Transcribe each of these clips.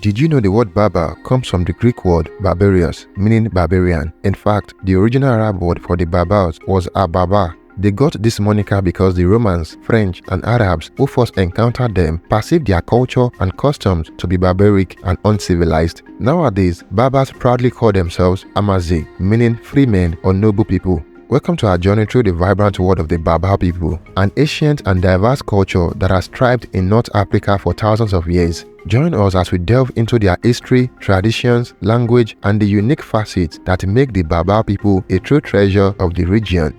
Did you know the word Berber comes from the Greek word Berberius, meaning barbarian? In fact, the original Arab word for the Berbers was Ababa. They got this moniker because the Romans, French, and Arabs who first encountered them perceived their culture and customs to be barbaric and uncivilized. Nowadays, Berbers proudly call themselves Amazigh, meaning free men or noble people. Welcome to our journey through the vibrant world of the Berber people, an ancient and diverse culture that has thrived in North Africa for thousands of years. Join us as we delve into their history, traditions, language, and the unique facets that make the Berber people a true treasure of the region.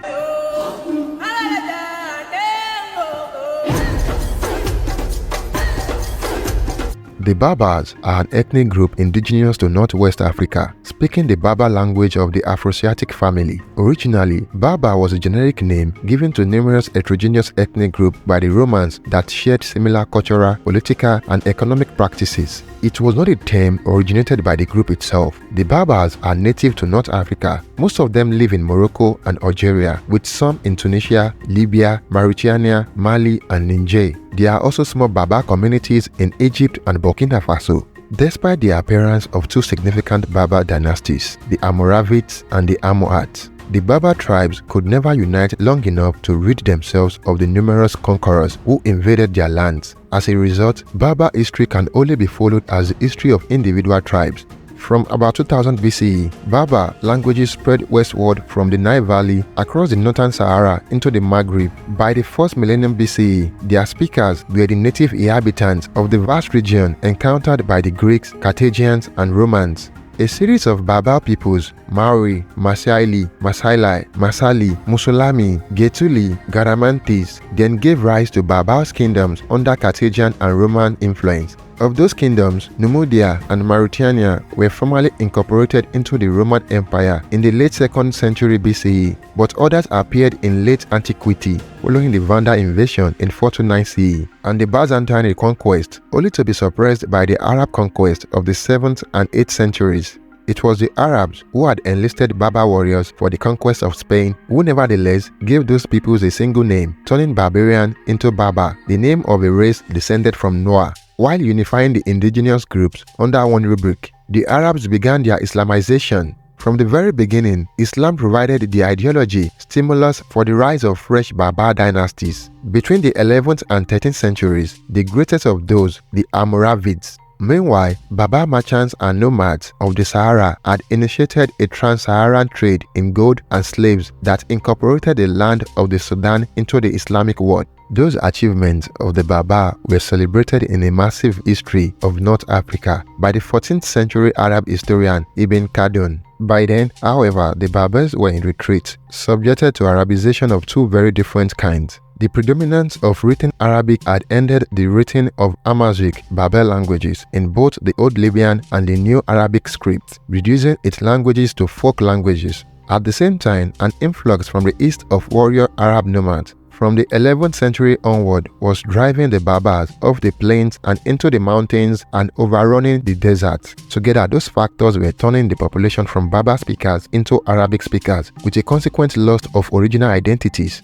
The Berbers are an ethnic group indigenous to Northwest Africa, speaking the Berber language of the Afroasiatic family. Originally, Berber was a generic name given to numerous heterogeneous ethnic groups by the Romans that shared similar cultural, political, and economic practices. It was not a term originated by the group itself. The Berbers are native to North Africa. Most of them live in Morocco and Algeria, with some in Tunisia, Libya, Mauritania, Mali, and Niger. There are also small Berber communities in Egypt and Burkina Faso. Despite the appearance of two significant Berber dynasties, the Almoravids and the Almohads, the Berber tribes could never unite long enough to rid themselves of the numerous conquerors who invaded their lands. As a result, Berber history can only be followed as the history of individual tribes. From about 2000 BCE, Berber languages spread westward from the Nile Valley across the northern Sahara into the Maghreb. By the 1st millennium BCE, their speakers were the native inhabitants of the vast region encountered by the Greeks, Carthaginians, and Romans. A series of Berber peoples, Maori, Masaili, Masailai, Masali, Musulami, Getuli, Garamantes, then gave rise to Berber kingdoms under Carthaginian and Roman influence. Of those kingdoms, Numudia and Mauritania were formally incorporated into the Roman Empire in the late 2nd century BCE, but others appeared in late antiquity following the Vandal invasion in 429 CE and the Byzantine reconquest, only to be suppressed by the Arab conquest of the 7th and 8th centuries. It was the Arabs who had enlisted Berber warriors for the conquest of Spain who nevertheless gave those peoples a single name, turning barbarian into Berber, the name of a race descended from Noah. While unifying the indigenous groups under one rubric, the Arabs began their Islamization. From the very beginning, Islam provided the ideology stimulus for the rise of fresh Berber dynasties. Between the 11th and 13th centuries, the greatest of those, the Almoravids. Meanwhile, Berber merchants and nomads of the Sahara had initiated a trans-Saharan trade in gold and slaves that incorporated the land of the Sudan into the Islamic world. Those achievements of the Berber were celebrated in a massive history of North Africa by the 14th century Arab historian Ibn Khaldun. By then, however, the Berbers were in retreat, subjected to Arabization of two very different kinds. The predominance of written Arabic had ended the writing of Amazigh Berber languages in both the Old Libyan and the New Arabic scripts, reducing its languages to folk languages. At the same time, an influx from the east of warrior Arab nomads from the 11th century onward was driving the Berbers off the plains and into the mountains and overrunning the deserts. Together, those factors were turning the population from Berber speakers into Arabic speakers, with a consequent loss of original identities.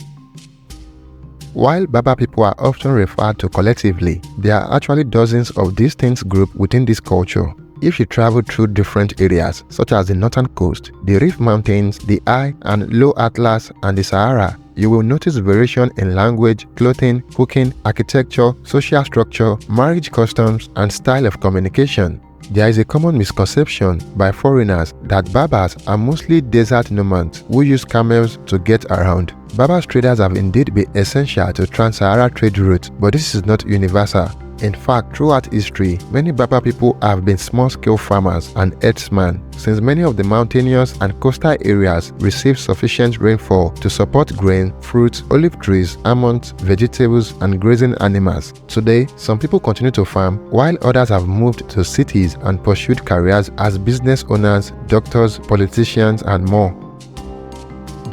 While Berber people are often referred to collectively, there are actually dozens of distinct groups within this culture. If you travel through different areas, such as the northern coast, the Rift Mountains, the High and Low Atlas, and the Sahara, you will notice variation in language, clothing, cooking, architecture, social structure, marriage customs, and style of communication. There is a common misconception by foreigners that Berbers are mostly desert nomads who use camels to get around. Berber traders have indeed been essential to trans-Sahara trade routes, but this is not universal. In fact, throughout history, many Berber people have been small-scale farmers and herdsmen, since many of the mountainous and coastal areas receive sufficient rainfall to support grain, fruits, olive trees, almonds, vegetables, and grazing animals. Today, some people continue to farm, while others have moved to cities and pursued careers as business owners, doctors, politicians, and more.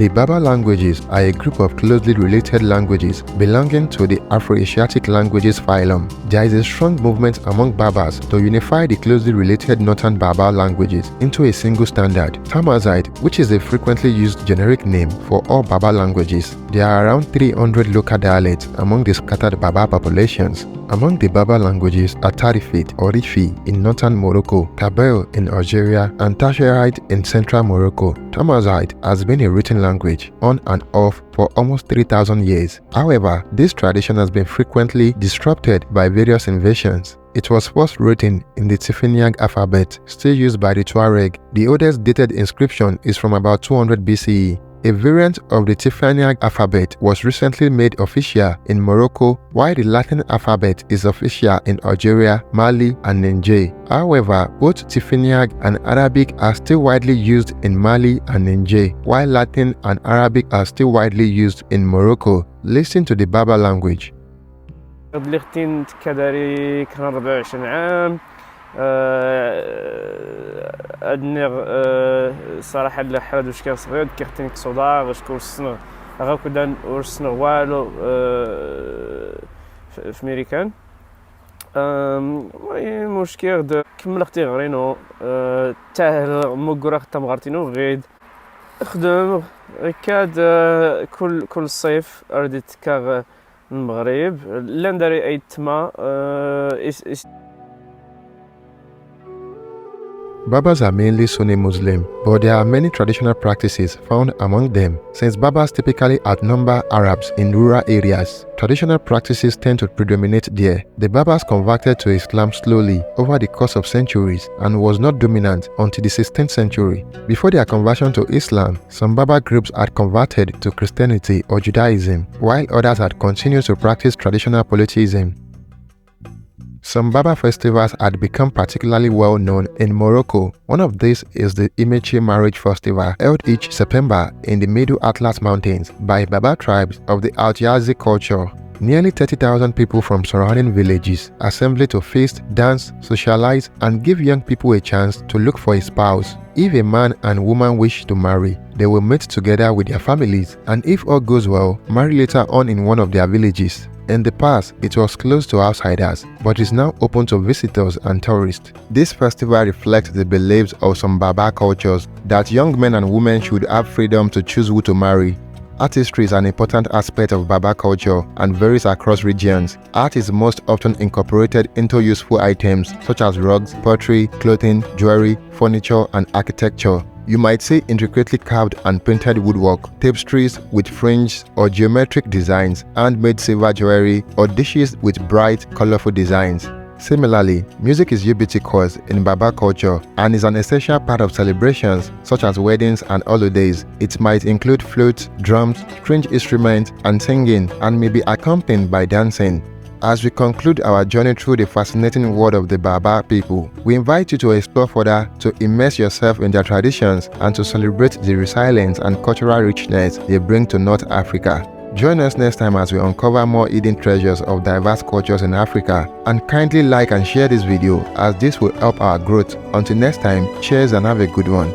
The Berber languages are a group of closely related languages belonging to the Afro-Asiatic languages phylum. There is a strong movement among Berbers to unify the closely related Northern Berber languages into a single standard, Amazigh, which is a frequently used generic name for all Berber languages. There are around 300 local dialects among the scattered Berber populations. Among the Berber languages are Tachehilt or Rifi in northern Morocco, Tachehilt in Algeria, and Tachehilt in central Morocco. Amazigh has been a written language on and off for almost 3,000 years. However, this tradition has been frequently disrupted by various invasions. It was first written in the Tifinagh alphabet, still used by the Tuareg. The oldest dated inscription is from about 200 BCE. A variant of the Tifinagh alphabet was recently made official in Morocco, while the Latin alphabet is official in Algeria, Mali, and Niger. However, both Tifinagh and Arabic are still widely used in Mali and Niger, while Latin and Arabic are still widely used in Morocco. Listen to the Berber language. بلغتين كداري كان 24 عام. أدنغ صراحة لحد وش كان صغير كيختنك صداع غش كور السنة غاو كدان ورسنة والو في أمريكان مشكل د كمل اختي غرينو تاه مقرا ختم غارتينو غيد خدم كاد كل صيف أردت كاغ المغرب لندري أي تما Berbers are mainly Sunni Muslim, but there are many traditional practices found among them. Since Berbers typically outnumber Arabs in rural areas, traditional practices tend to predominate there. The Berbers converted to Islam slowly over the course of centuries and was not dominant until the 16th century. Before their conversion to Islam, some Berber groups had converted to Christianity or Judaism, while others had continued to practice traditional polytheism. Some Berber festivals had become particularly well known in Morocco. One of these is the Imilchil marriage festival, held each September in the Middle Atlas Mountains by Berber tribes of the Amazigh culture. Nearly 30,000 people from surrounding villages assemble to feast, dance, socialize, and give young people a chance to look for a spouse. If a man and woman wish to marry, they will meet together with their families, and if all goes well, marry later on in one of their villages. In the past, it was closed to outsiders, but is now open to visitors and tourists. This festival reflects the beliefs of some Berber cultures that young men and women should have freedom to choose who to marry. Artistry is an important aspect of Berber culture and varies across regions. Art is most often incorporated into useful items such as rugs, pottery, clothing, jewelry, furniture, and architecture. You might see intricately carved and painted woodwork, tapestries with fringe or geometric designs, handmade silver jewelry, or dishes with bright, colorful designs. Similarly, music is ubiquitous in Berber culture and is an essential part of celebrations such as weddings and holidays. It might include flutes, drums, string instruments, and singing, and may be accompanied by dancing. As we conclude our journey through the fascinating world of the Berber people, we invite you to explore further, to immerse yourself in their traditions, and to celebrate the resilience and cultural richness they bring to North Africa. Join us next time as we uncover more hidden treasures of diverse cultures in Africa, and kindly like and share this video as this will help our growth. Until next time, cheers and have a good one.